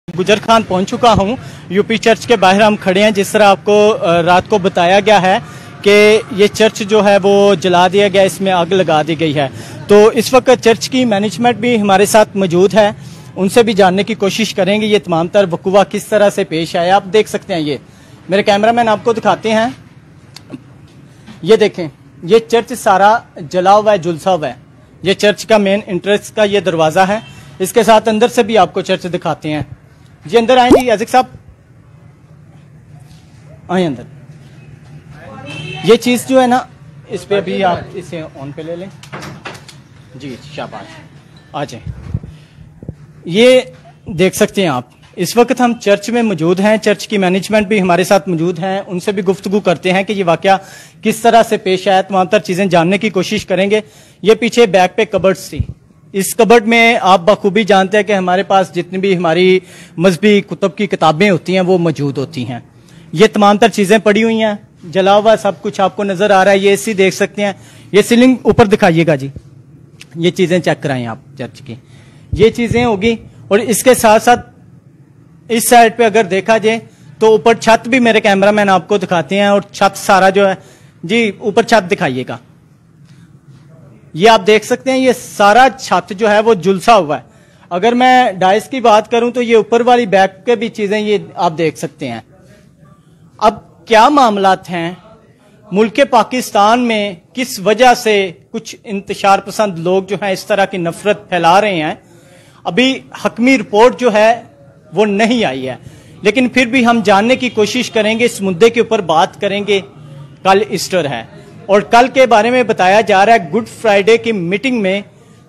गुजर खान पहुंच चुका हूं। यूपी चर्च के बाहर हम खड़े हैं। जिस तरह आपको रात को बताया गया है कि ये चर्च जो है वो जला दिया गया, इसमें आग लगा दी गई है। तो इस वक्त चर्च की मैनेजमेंट भी हमारे साथ मौजूद है, उनसे भी जानने की कोशिश करेंगे ये तमाम तर वकूआ किस तरह से पेश आया। आप देख सकते हैं, ये मेरे कैमरामैन आपको दिखाते हैं। ये देखें, ये चर्च सारा जला हुआ है, झुलसा हुआ है। ये चर्च का मेन एंट्रेंस का ये दरवाजा है। इसके साथ अंदर से भी आपको चर्च दिखाते हैं। जी अंदर आए जी, याजिक साहब आए अंदर। ये चीज जो है ना, इस पे अभी आप इसे ऑन पे ले लें जी, शाबाश, आ जाए। ये देख सकते हैं आप, इस वक्त हम चर्च में मौजूद हैं। चर्च की मैनेजमेंट भी हमारे साथ मौजूद हैं, उनसे भी गुफ्तगू करते हैं कि ये वाकया किस तरह से पेश आया। तमाम तर चीजें जानने की कोशिश करेंगे। ये पीछे बैक पे कबर्ड्स थी। इस कबर्ड में आप बखूबी जानते हैं कि हमारे पास जितनी भी हमारी मजहबी कुतुब की किताबें होती हैं वो मौजूद होती हैं। ये तमाम तर चीजें पड़ी हुई हैं, जला हुआ सब कुछ आपको नजर आ रहा है। ये एसी देख सकते हैं। ये सीलिंग ऊपर दिखाइएगा जी, ये चीजें चेक कराएं आप चर्च की। ये चीजें होगी और इसके साथ साथ इस साइड पे अगर देखा जाए तो ऊपर छत भी मेरे कैमरामैन आपको दिखाते हैं। और छत सारा जो है जी, ऊपर छत दिखाइएगा। ये आप देख सकते हैं, ये सारा छत जो है वो झुलसा हुआ है। अगर मैं डाइस की बात करूं तो ये ऊपर वाली बैक के भी चीजें ये आप देख सकते हैं। अब क्या मामलात हैं मुल्क पाकिस्तान में, किस वजह से कुछ इंतशार पसंद लोग जो हैं इस तरह की नफरत फैला रहे हैं, अभी हकमी रिपोर्ट जो है वो नहीं आई है। लेकिन फिर भी हम जानने की कोशिश करेंगे, इस मुद्दे के ऊपर बात करेंगे। कल ईस्टर है और कल के बारे में बताया जा रहा है गुड फ्राइडे की मीटिंग में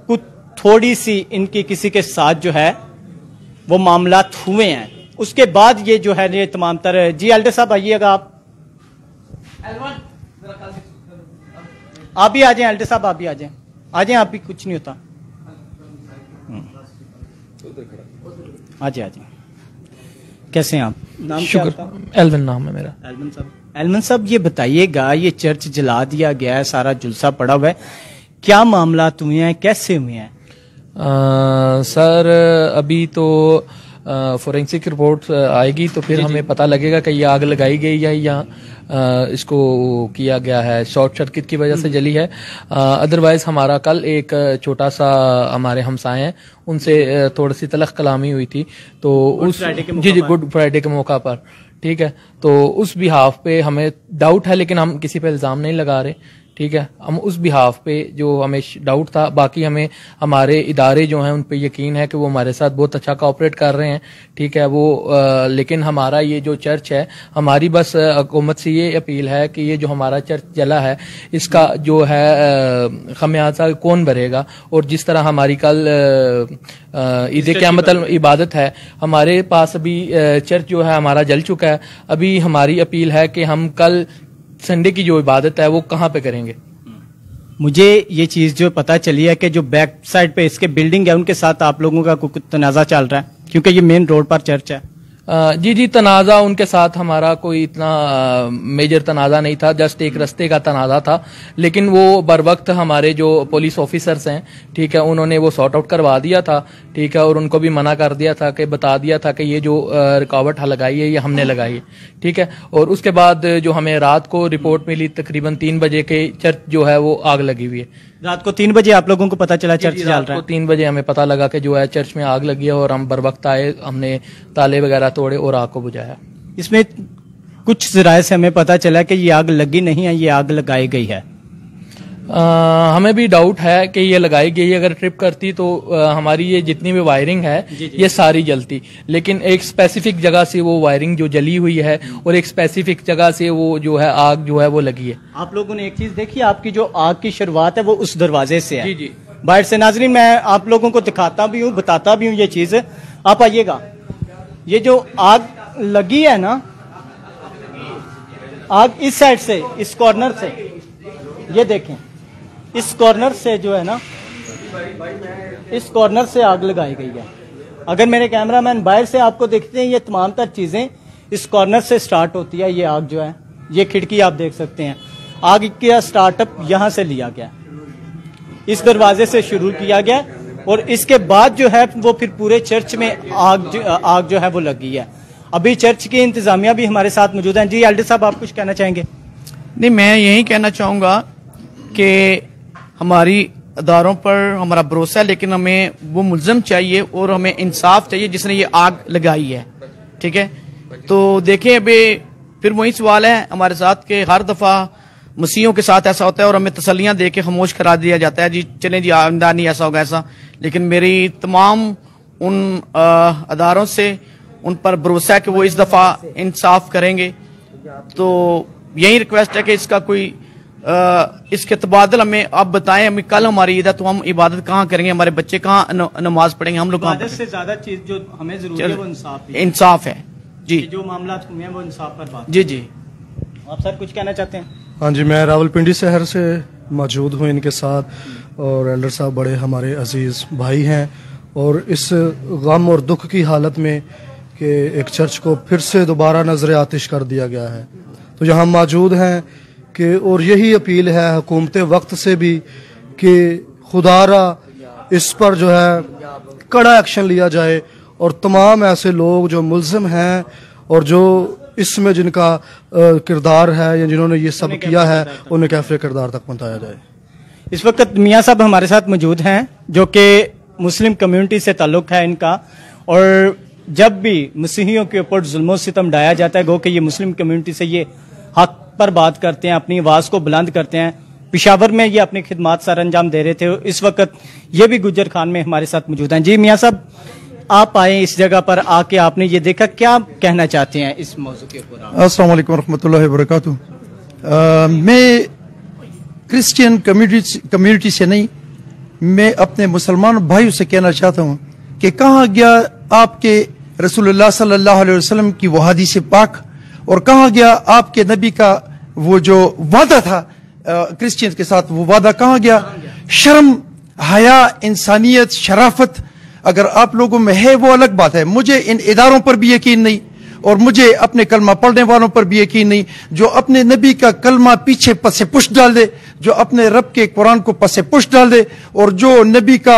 कुछ थोड़ी सी इनकी किसी के साथ जो है वो मामलात हुए हैं। उसके बाद ये जो है ये तमाम तरह। जी एल्डर साहब आइएगा, आप भी आ जाएं। एल्डर साहब आप भी आ जाएं, आ जाएं, आप भी, कुछ नहीं होता। आ जाए, आ जाए। कैसे हैं आप? नाम शुक्र, एल्विन नाम है मेरा। एल्विन साहब, एल्विन साहब ये बताइएगा, ये चर्च जला दिया गया है, सारा जुलसा पड़ा हुआ है, क्या मामला हुए हैं, कैसे हुए हैं? सर अभी तो फोरेंसिक रिपोर्ट आएगी तो फिर हमें पता लगेगा कि ये आग लगाई गई है या इसको किया गया है, शॉर्ट सर्किट की वजह से जली है। अदरवाइज हमारा कल एक छोटा सा, हमारे हमसाए हैं उनसे थोड़ी सी तलख कलामी हुई थी, तो उस जी गुड फ्राइडे के मौका पर, ठीक है, तो उस बिहाफ पे हमें डाउट है, लेकिन हम किसी पे इल्जाम नहीं लगा रहे, ठीक है। हम उस बिहाफ पे जो हमें डाउट था, बाकी हमें हमारे इदारे जो हैं उन पे यकीन है कि वो हमारे साथ बहुत अच्छा कोऑपरेट कर रहे हैं, ठीक है। वो लेकिन हमारा ये जो चर्च है, हमारी बस हुकूमत से ये अपील है कि ये जो हमारा चर्च जला है इसका जो है खमियाजा कौन भरेगा। और जिस तरह हमारी कल ईद क़यामत इबादत है, हमारे पास अभी चर्च जो है हमारा जल चुका है। अभी हमारी अपील है कि हम कल संडे की जो इबादत है वो कहाँ पे करेंगे। मुझे ये चीज जो पता चली है कि जो बैक साइड पे इसके बिल्डिंग है उनके साथ आप लोगों का कुछ तनाजा चल रहा है, क्योंकि ये मेन रोड पर चर्च है। जी तनाजा उनके साथ हमारा कोई इतना मेजर तनाजा नहीं था, जस्ट एक रास्ते का तनाजा था, लेकिन वो बर वक्त हमारे जो पुलिस ऑफिसर्स हैं, ठीक है, उन्होंने वो सॉर्ट आउट करवा दिया था, ठीक है, और उनको भी मना कर दिया था कि बता दिया था कि ये जो रुकावट लगाई है ये हमने लगाई है, ठीक है। और उसके बाद जो हमें रात को रिपोर्ट मिली तकरीबन 3 बजे के चर्च जो है वो आग लगी हुई है। रात को 3 बजे आप लोगों को पता चला चर्च जल रहा है? 3 बजे हमें पता लगा कि जो है चर्च में आग लगी है, और हम बर वक्त आए, हमने ताले वगैरह तोड़े और आग को बुझाया। इसमें कुछ ज़राए से हमें पता चला कि ये आग लगी नहीं है, ये आग लगाई गई है। हमें भी डाउट है कि ये लगाई गई, अगर ट्रिप करती तो हमारी ये जितनी भी वायरिंग है ये सारी जलती, लेकिन एक स्पेसिफिक जगह से वो वायरिंग जो जली हुई है और एक स्पेसिफिक जगह से वो जो है आग जो है वो लगी है। आप लोगों ने एक चीज देखी, आपकी जो आग की शुरुआत है वो उस दरवाजे से है। जी बाहर से। नाज़रीन मैं आप लोगों को दिखाता भी हूँ, बताता भी हूँ ये चीज। आप आइएगा, ये जो आग लगी है ना, आग इस साइड से, इस कॉर्नर से, ये देखें, इस कॉर्नर से जो है ना, इस कॉर्नर से आग लगाई गई है। अगर मेरे कैमरामैन बाहर से आपको देखते हैं, ये तमाम तर चीजें इस कॉर्नर से स्टार्ट होती है। ये आग जो है, ये खिड़की आप देख सकते हैं, आग का स्टार्टअप यहां से लिया गया, इस दरवाजे से शुरू किया गया और इसके बाद जो है वो फिर पूरे चर्च में आग जो है वो लगी है। अभी चर्च की इंतजामिया भी हमारे साथ मौजूद हैं। जी एल्डर साहब, आप कुछ कहना चाहेंगे? नहीं, मैं यही कहना चाहूँगा कि हमारी अदारों पर हमारा भरोसा है, लेकिन हमें वो मुल्ज़म चाहिए और हमें इंसाफ चाहिए जिसने ये आग लगाई है। ठीक है, तो देखें अभी फिर वही सवाल है हमारे साथ कि हर दफ़ा मसीहों के साथ ऐसा होता है और हमें तसल्लियाँ दे के खामोश करा दिया जाता है, जी चलें जी आइंदा नहीं ऐसा होगा ऐसा। लेकिन मेरी तमाम उन अदारों से उन पर भरोसा है कि वो इस दफ़ा इंसाफ करेंगे। तो यही रिक्वेस्ट है कि इसका कोई इसके तबादल हमें आप बताएं। हमें कल हमारी ईद है तो हम इबादत कहाँ करेंगे, हमारे बच्चे कहाँ नमाज पढ़ेंगे, हम लोग इबादत से ज्यादा चीज जो हमें जरूरी है वो इंसाफ है जी। जो मामला हुए हैं वो इंसाफ पर बात। जी जी, आप सर कुछ कहना चाहते हैं? हाँ जी, मैं रावलपिंडी शहर से मौजूद हूँ इनके साथ, और एल्डर साहब बड़े हमारे अजीज भाई हैं। और इस गम और दुख की हालत में कि एक चर्च को फिर से दोबारा नजर आतिश कर दिया गया है, तो यहाँ मौजूद हैं कि और यही अपील है हुकूमत वक्त से भी कि खुदारा इस पर जो है कड़ा एक्शन लिया जाए और तमाम ऐसे लोग जो मुल्ज़िम हैं और जो इसमें जिनका किरदार है या जिन्होंने ये सब किया है उन्हें कैफे किरदार तक पहुंचाया जाए। इस वक्त मियाँ साहब हमारे साथ मौजूद हैं जो कि मुस्लिम कम्युनिटी से ताल्लुक है इनका, और जब भी मसीहियों के ऊपर जुल्म सितम ढाया जाता है, गो कि ये मुस्लिम कम्युनिटी से ये हक पर बात करते हैं, अपनी आवाज को बुलंद करते हैं। पिशावर में ये अपनी खिदमात सर अंजाम दे रहे थे, इस वक्त ये भी गुज्जर खान में हमारे साथ मौजूद हैं। जी मियाँ साहब, आप आए इस जगह पर, आके आपने ये देखा, क्या कहना चाहते हैं इस मौजू के ऊपर? अस्सलाम वालेकुम रहमतुल्लाहि व बरकातुहू। मैं क्रिश्चियन कम्युनिटी से नहीं, मैं अपने मुसलमान भाइयों से कहना चाहता हूँ कि कहाँ गया आपके रसूलुल्लाह सल्लल्लाहु अलैहि वसल्लम की वो हदीस पाक, और कहाँ गया आपके नबी का वो जो वादा था क्रिश्चियन के साथ, वो वादा कहाँ गया? शर्म, हया, इंसानियत, शराफत अगर आप लोगों में है वो अलग बात है। मुझे इन इदारों पर भी यकीन नहीं और मुझे अपने कलमा पढ़ने वालों पर भी यकीन नहीं, जो अपने नबी का कलमा पीछे पसे पुश डाल दे, जो अपने रब के कुरान को पसे पुश डाल दे, और जो नबी का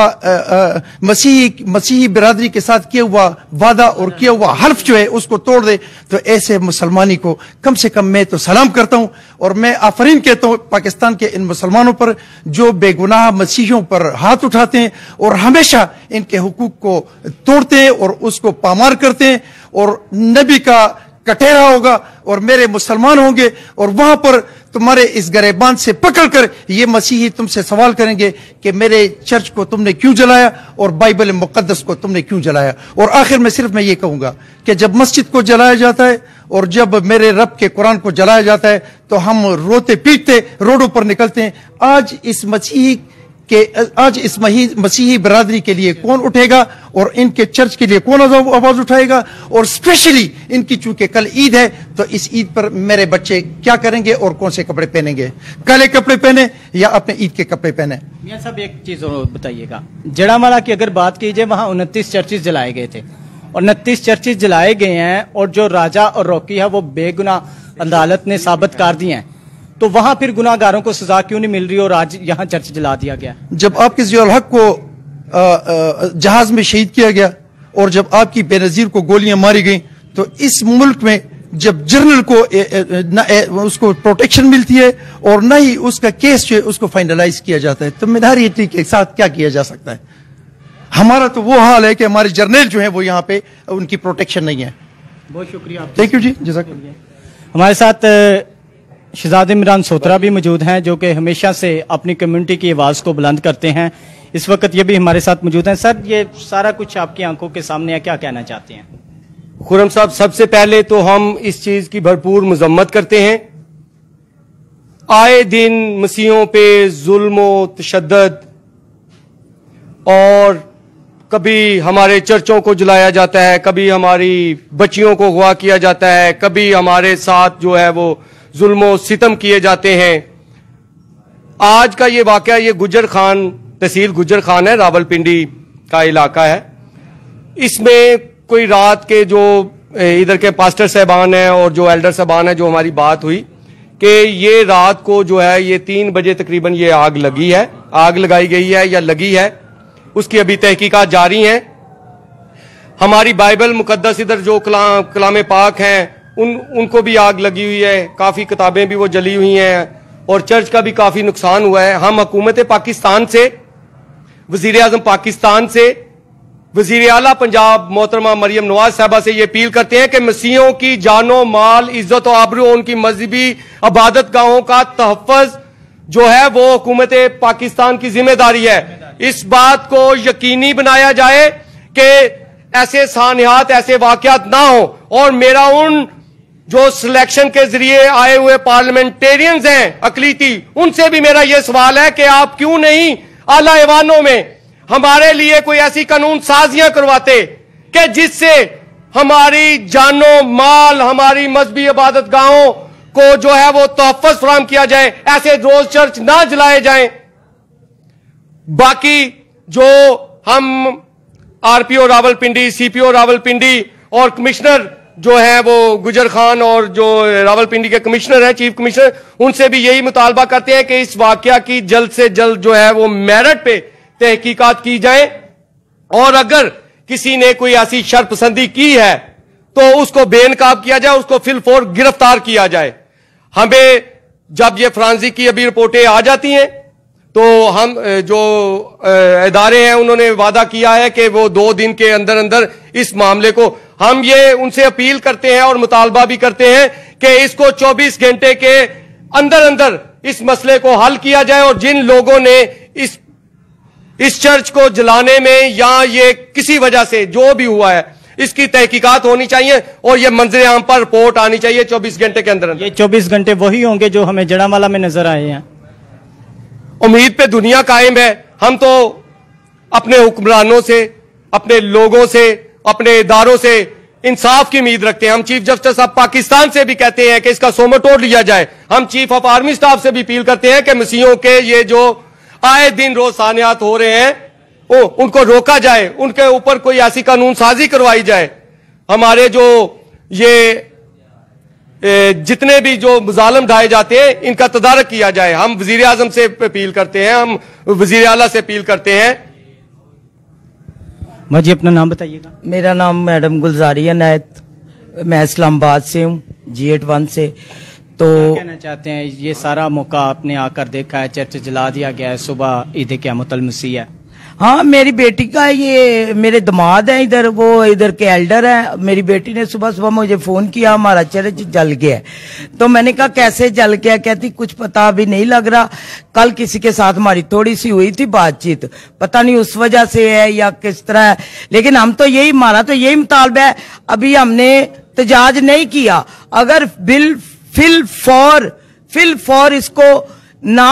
मसीही बिरादरी के साथ किया हुआ वादा और किया हुआ हल्फ जो है उसको तोड़ दे, तो ऐसे मुसलमानी को कम से कम मैं तो सलाम करता हूं। और मैं आफरीन कहता हूं पाकिस्तान के इन मुसलमानों पर जो बेगुनाह मसीहियों पर हाथ उठाते हैं और हमेशा इनके हुकूक को तोड़ते हैं और उसको पामार करते हैं, और नबी का कटेरा होगा और मेरे मुसलमान होंगे, और वहां पर तुम्हारे इस गरेबान से पकड़कर ये मसीही तुमसे सवाल करेंगे कि मेरे चर्च को तुमने क्यों जलाया और बाइबल मुकद्दस को तुमने क्यों जलाया। और आखिर में सिर्फ मैं ये कहूंगा कि जब मस्जिद को जलाया जाता है और जब मेरे रब के कुरान को जलाया जाता है तो हम रोते पीटते रोडों पर निकलते हैं। आज इस मसीही बिरादरी के लिए कौन उठेगा और इनके चर्च के लिए कौन आवाज उठाएगा? और स्पेशली इनकी चूंकि कल ईद है तो इस ईद पर मेरे बच्चे क्या करेंगे और कौन से कपड़े पहनेंगे? काले कपड़े पहने या अपने ईद के कपड़े पहने? मियां साहब एक चीज और बताइएगा, जड़ावाला की अगर बात की जाए वहां 29 चर्चिस जलाए गए थे और 29 चर्चिस जलाए गए हैं, और जो राजा और रॉकी है वो बेगुनाह अदालत ने साबित कर दिए हैं, तो वहां फिर गुनाहगारों को सजा क्यों नहीं मिल रही और आज यहाँ चर्च जला दिया गया? जब आपके ज़ियाउल हक को जहाज में शहीद किया गया और जब आपकी बेनजीर को गोलियां मारी गई, तो इस मुल्क में जब जर्नल को उसको प्रोटेक्शन मिलती है और न ही उसका केस जो है उसको फाइनलाइज किया जाता है, तो मिनारिटी के साथ क्या किया जा सकता है? हमारा तो वो हाल है कि हमारे जर्नल जो है वो यहाँ पे उनकी प्रोटेक्शन नहीं है। बहुत शुक्रिया, थैंक यू जी, जज़ाकल्लाह। हमारे साथ शहजाद इमरान सोतरा भी मौजूद हैं जो कि हमेशा से अपनी कम्युनिटी की आवाज़ को बुलंद करते हैं। इस वक्त ये भी हमारे साथ मौजूद हैं। सर, ये सारा कुछ आपकी आंखों के सामने है, क्या कहना चाहते हैं? खुरम साहब, सबसे पहले तो हम इस चीज की भरपूर मजम्मत करते हैं। आए दिन मसीहों पे जुल्म तशद्दुद, और कभी हमारे चर्चों को जलाया जाता है, कभी हमारी बच्चियों को अगवा किया जाता है, कभी हमारे साथ जो है वो जुल्म सितम किए जाते हैं। आज का ये वाकया, ये गुज्जर खान, तहसील गुज्जर खान है, रावलपिंडी का इलाका है। इसमें कोई रात के जो इधर के पास्टर साहबान हैं और जो एल्डर साहबान हैं, जो हमारी बात हुई कि ये रात को जो है ये 3 बजे तकरीबन ये आग लगी है, आग लगाई गई है या लगी है। उसकी अभी तहकीकात जारी हैं। हमारी बाइबल मुकद्दस इधर जो कलाम पाक हैं उनको भी आग लगी हुई है, काफी किताबें भी वो जली हुई हैं और चर्च का भी काफी नुकसान हुआ है। हम हुकूमत पाकिस्तान से, वजीर आजम पाकिस्तान से, वजीर आला पंजाब मोहतरमा मरियम नवाज साहबा से ये अपील करते हैं कि मसीहों की जानो माल इज्जत और आबरू, उनकी मजहबी इबादत गाहों का तहफ़्फ़ुज़ जो है वो हुकूमत पाकिस्तान की जिम्मेदारी है। इस बात को यकीनी बनाया जाए कि ऐसे सानियात, ऐसे वाकयात ना हो। और मेरा उन जो सिलेक्शन के जरिए आए हुए पार्लियामेंटेरियंस हैं अकलीती, उनसे भी मेरा यह सवाल है कि आप क्यों नहीं आला ऐवानों में हमारे लिए कोई ऐसी कानून साजियां करवाते कि जिससे हमारी जानो माल, हमारी मजहबी इबादत गाहों को जो है वो तहफ़्फ़ुज़ फराहम किया जाए, ऐसे रोज चर्च ना जलाए जाएं। बाकी जो हम आरपीओ रावलपिंडी, सीपीओ रावलपिंडी और कमिश्नर जो है वो गुजर खान और जो रावलपिंडी के कमिश्नर है, चीफ कमिश्नर, उनसे भी यही मुतालबा करते हैं कि इस वाकया की जल्द से जल्द जो है वो मेरिट पे तहकीकात की जाए और अगर किसी ने कोई ऐसी शरपसंदी की है तो उसको बेनकाब किया जाए, उसको फिलफौर गिरफ्तार किया जाए। हमें जब ये फ्रांसिक की अभी रिपोर्टें आ जाती हैं तो हम जो इदारे हैं उन्होंने वादा किया है कि वो 2 दिन के अंदर अंदर इस मामले को, हम ये उनसे अपील करते हैं और मुतालबा भी करते हैं कि इसको 24 घंटे के अंदर अंदर इस मसले को हल किया जाए और जिन लोगों ने इस चर्च को जलाने में या ये किसी वजह से जो भी हुआ है इसकी तहकीकात होनी चाहिए और ये मंजर आम पर रिपोर्ट आनी चाहिए 24 घंटे के अंदर। ये 24 घंटे वही होंगे जो हमें जड़ावाला में नजर आए हैं। उम्मीद पे दुनिया कायम है। हम तो अपने हुक्मरानों से, अपने लोगों से, अपने इदारों से इंसाफ की उम्मीद रखते हैं। हम चीफ जस्टिस ऑफ पाकिस्तान से भी कहते हैं कि इसका सोमो तोड़ लिया जाए। हम चीफ ऑफ आर्मी स्टाफ से भी अपील करते हैं कि मसीहों के ये जो आए दिन रोज सानियात हो रहे हैं उनको रोका जाए, उनके ऊपर कोई ऐसी कानून साजी करवाई जाए। हमारे जो ये जितने भी जो मुजालिम ढाए जाते हैं इनका तदारक किया जाए। हम वजीर आजम से अपील करते हैं, हम वजीर आला से अपील करते हैं। जी अपना नाम बताइएगा। मेरा नाम मैडम गुलजारी अनायत, मैं इस्लामाबाद से हूँ, G81 से। तो क्या कहना चाहते हैं, ये सारा मौका आपने आकर देखा है, चर्च जला दिया गया है, सुबह ईद क़यामतुल मसीह है। हाँ, मेरी बेटी का, ये मेरे दामाद है इधर, वो इधर के एल्डर है। मेरी बेटी ने सुबह सुबह मुझे फोन किया, हमारा चर्च जल गया है। तो मैंने कहा कैसे जल गया? कहती कुछ पता अभी नहीं लग रहा, कल किसी के साथ हमारी थोड़ी सी हुई थी बातचीत, पता नहीं उस वजह से है या किस तरह है। लेकिन हम तो यही, हमारा तो यही मुतालबा है, अभी हमने तजाज नहीं किया। अगर फिल फॉर इसको ना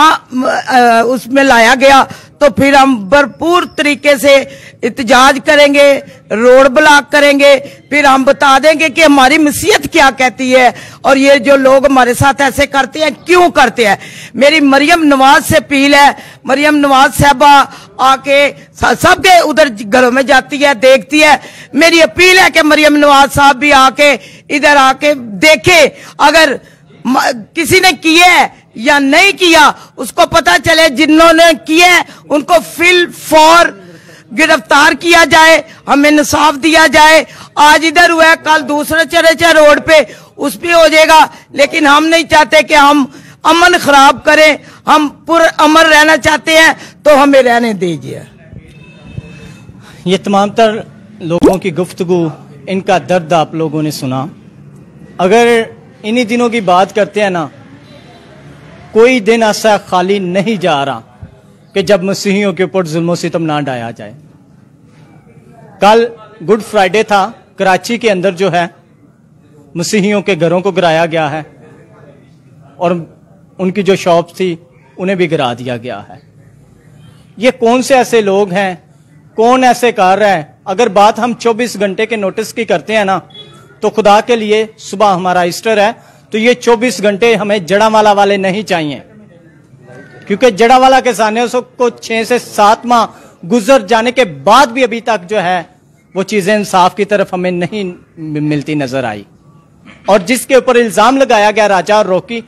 उसमें लाया गया तो फिर हम भरपूर तरीके से इत्तेजाज करेंगे, रोड ब्लॉक करेंगे, फिर हम बता देंगे कि हमारी मसीहत क्या कहती है और ये जो लोग हमारे साथ ऐसे करते हैं क्यों करते हैं। मेरी मरियम नवाज से अपील है, मरियम नवाज साहबा आके सबके उधर घरों में जाती है, देखती है। मेरी अपील है कि मरियम नवाज साहब भी आके इधर आके देखे, अगर किसी ने किया है या नहीं किया उसको पता चले, जिन्होंने किया है उनको फिल फॉर गिरफ्तार किया जाए, हमें इंसाफ दिया जाए। आज इधर हुआ है, कल दूसरे चर्च रोड पे उस पे हो जाएगा। लेकिन हम नहीं चाहते कि हम अमन खराब करें, हम पुरअमन रहना चाहते हैं तो हमें रहने दीजिए। ये तमाम तर लोगों की गुफ्तगू, इनका दर्द आप लोगों ने सुना। अगर इन्हीं दिनों की बात करते हैं ना, कोई दिन ऐसा खाली नहीं जा रहा कि जब मसीहियों के ऊपर जुल्म सितम ना ढाया जाए। कल गुड फ्राइडे था, कराची के अंदर जो है मसीहियों के घरों को गिराया गया है और उनकी जो शॉप थी उन्हें भी गिरा दिया गया है। ये कौन से ऐसे लोग हैं, कौन ऐसे कर रहा है? अगर बात हम 24 घंटे के नोटिस की करते हैं ना, तो खुदा के लिए सुबह हमारा ईस्टर है, तो ये 24 घंटे हमें जड़ावाला वाले नहीं चाहिए, क्योंकि जड़ावाला के सामने को 6 से 7 माह गुजर जाने के बाद भी अभी तक जो है वो चीजें इंसाफ की तरफ हमें नहीं मिलती नजर आई। और जिसके ऊपर इल्जाम लगाया गया राजा और रोकी,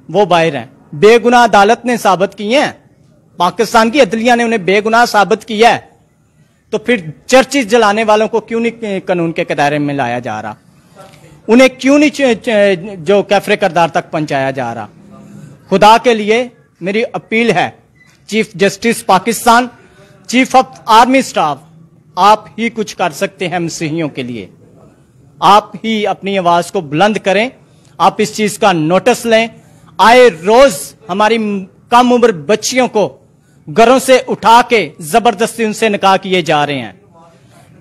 वो बाहर हैं, बेगुनाह अदालत ने साबित किए हैं, पाकिस्तान की अदलिया ने उन्हें बेगुनाह साबित किया है। तो फिर चर्चिस जलाने वालों को क्यों नहीं कानून के दायरे में लाया जा रहा? उन्हें क्यों नहीं जो कैफरे किरदार तक पहुंचाया जा रहा? खुदा के लिए मेरी अपील है, chief justice Pakistan, chief of army staff, आप ही कुछ कर सकते हैं मसीहियों के लिए। आप ही अपनी आवाज को बुलंद करें, आप इस चीज का नोटिस लें। आए रोज हमारी कम उम्र बच्चियों को घरों से उठा के जबरदस्ती उनसे निकाह किए जा रहे हैं।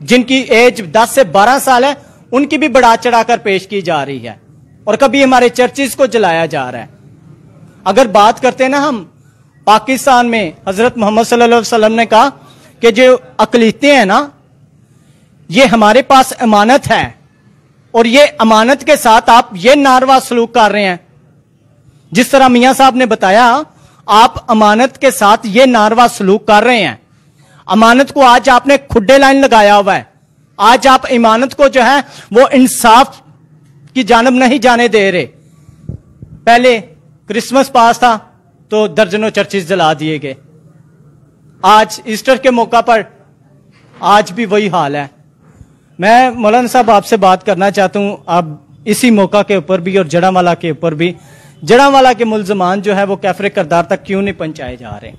जिनकी एज 10 से 12 साल है उनकी भी बढ़ा चढ़ाकर पेश की जा रही है, और कभी हमारे चर्चिस को जलाया जा रहा है। अगर बात करते हैं ना हम पाकिस्तान में, हजरत मोहम्मद सल्लल्लाहु अलैहि वसल्लम ने कहा कि जो अकलीतें हैं ना, ये हमारे पास अमानत है, और ये अमानत के साथ आप ये नारवा सलूक कर रहे हैं। जिस तरह मियां साहब ने बताया, आप अमानत के साथ ये नारवा सलूक कर रहे हैं। अमानत को आज आपने खुड्डे लाइन लगाया हुआ है। आज आप इमानत को जो है वो इंसाफ की जानब नहीं जाने दे रहे। पहले क्रिसमस पास था तो दर्जनों चर्चिस जला दिए गए। आज ईस्टर के मौका पर आज भी वही हाल है। मैं मौलाना साहब आपसे बात करना चाहता हूं, अब इसी मौका के ऊपर भी और जड़ावाला के ऊपर भी, जड़ावाला के मुल्जमान जो है वो कैफरे किरदार तक क्यों नहीं पहुंचाए जा रहे?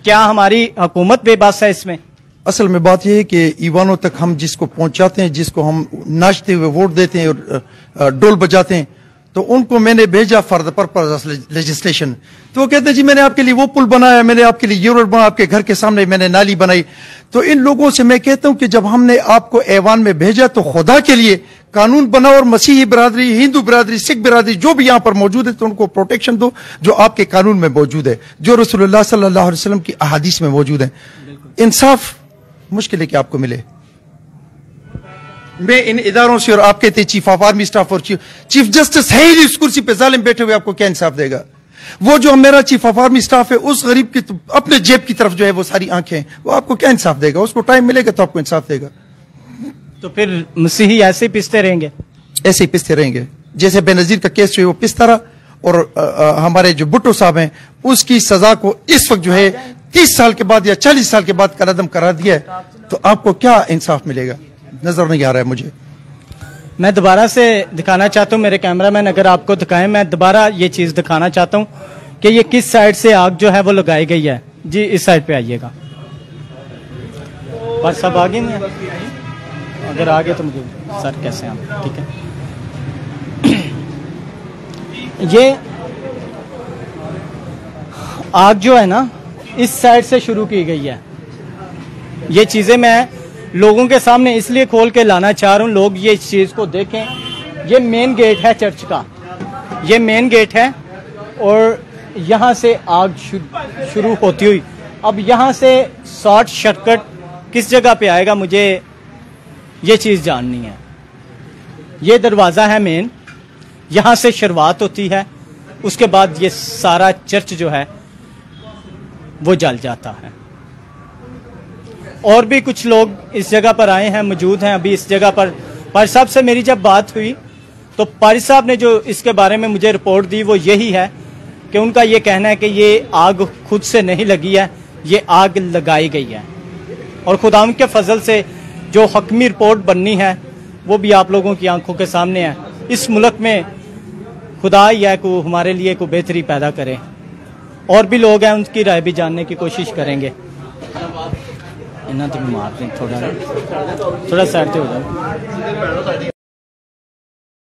क्या हमारी हुकूमत बेबस है इसमें? असल में बात यह है कि ईवानों तक हम जिसको पहुंचाते हैं, जिसको हम नाचते हुए वोट देते हैं और डोल बजाते हैं, तो उनको मैंने भेजा फॉर द पर्पस लेजिस्लेशन। तो वो कहते हैं जी मैंने आपके लिए वो पुल बनाया, मैंने आपके लिए ये रोड बनाया, आपके घर के सामने मैंने नाली बनाई। तो इन लोगों से मैं कहता हूं कि जब हमने आपको ऐवान में भेजा तो खुदा के लिए कानून बनाओ, और मसीही बिरादरी, हिंदू बिरादरी, सिख बिरादरी जो भी यहां पर मौजूद है तो उनको प्रोटेक्शन दो जो आपके कानून में मौजूद है, जो रसूलुल्लाह सल्लल्लाहु अलैहि वसल्लम की अहादीस में मौजूद है। इंसाफ मुश्किल है कि आपको मिले। मैं इन इदारों से, और आप कहते हैं चीफ ऑफ आर्मी स्टाफ और चीफ जस्टिस है ही इस कुर्सी पे जालिम बैठे हुए, आपको क्या इंसाफ देगा? वो जो मेरा चीफ ऑफ आर्मी स्टाफ है उस गरीब की तो अपने जेब की तरफ जो है वो सारी आंखें, वो आपको क्या इंसाफ देगा? उसको टाइम मिलेगा तो आपको इंसाफ देगा। तो फिर मसीही ऐसे ही पिसते रहेंगे? ऐसे ही पिसते रहेंगे। जैसे बेनजीर का केस जो है वो पिसता रहा, और हमारे जो भुट्टो साहब हैं उसकी सजा को इस वक्त जो है 30 साल के बाद या 40 साल के बाद कलअदम करा दिया है, तो आपको क्या इंसाफ मिलेगा? नजर नहीं आ रहा है मुझे। मैं दोबारा से दिखाना चाहता हूं, मेरे कैमरामैन अगर आपको दिखाएं, मैं दोबारा ये चीज दिखाना चाहता हूं कि ये किस साइड से आग जो है वो लगाई गई है। जी इस साइड पे आइएगा। पर सब आगे नहीं है? अगर आगे तो मुझे सर कैसे आप, ठीक है। ये आग जो है ना इस साइड से शुरू की गई है। ये चीजें मैं लोगों के सामने इसलिए खोल के लाना चाह रहा हूं, लोग ये इस चीज को देखें। ये मेन गेट है चर्च का, ये मेन गेट है, और यहां से आग शुरू होती हुई अब यहां से शॉर्ट सर्किट किस जगह पे आएगा, मुझे ये चीज जाननी है। ये दरवाजा है मेन, यहां से शुरुआत होती है, उसके बाद ये सारा चर्च जो है वो जल जाता है। और भी कुछ लोग इस जगह पर आए हैं, मौजूद हैं अभी इस जगह पर। पारी साहब से मेरी जब बात हुई तो पारी साहब ने जो इसके बारे में मुझे रिपोर्ट दी वो यही है कि उनका ये कहना है कि ये आग खुद से नहीं लगी है, ये आग लगाई गई है। और खुदाम के फजल से जो हकमी रिपोर्ट बननी है वो भी आप लोगों की आंखों के सामने है। इस मुल्क में खुदा ही है को हमारे लिए को बेहतरी पैदा करे। और भी लोग हैं, उनकी राय भी जानने की कोशिश करेंगे। इन्हें तो मार दें, थोड़ा साइड पे हो जाए।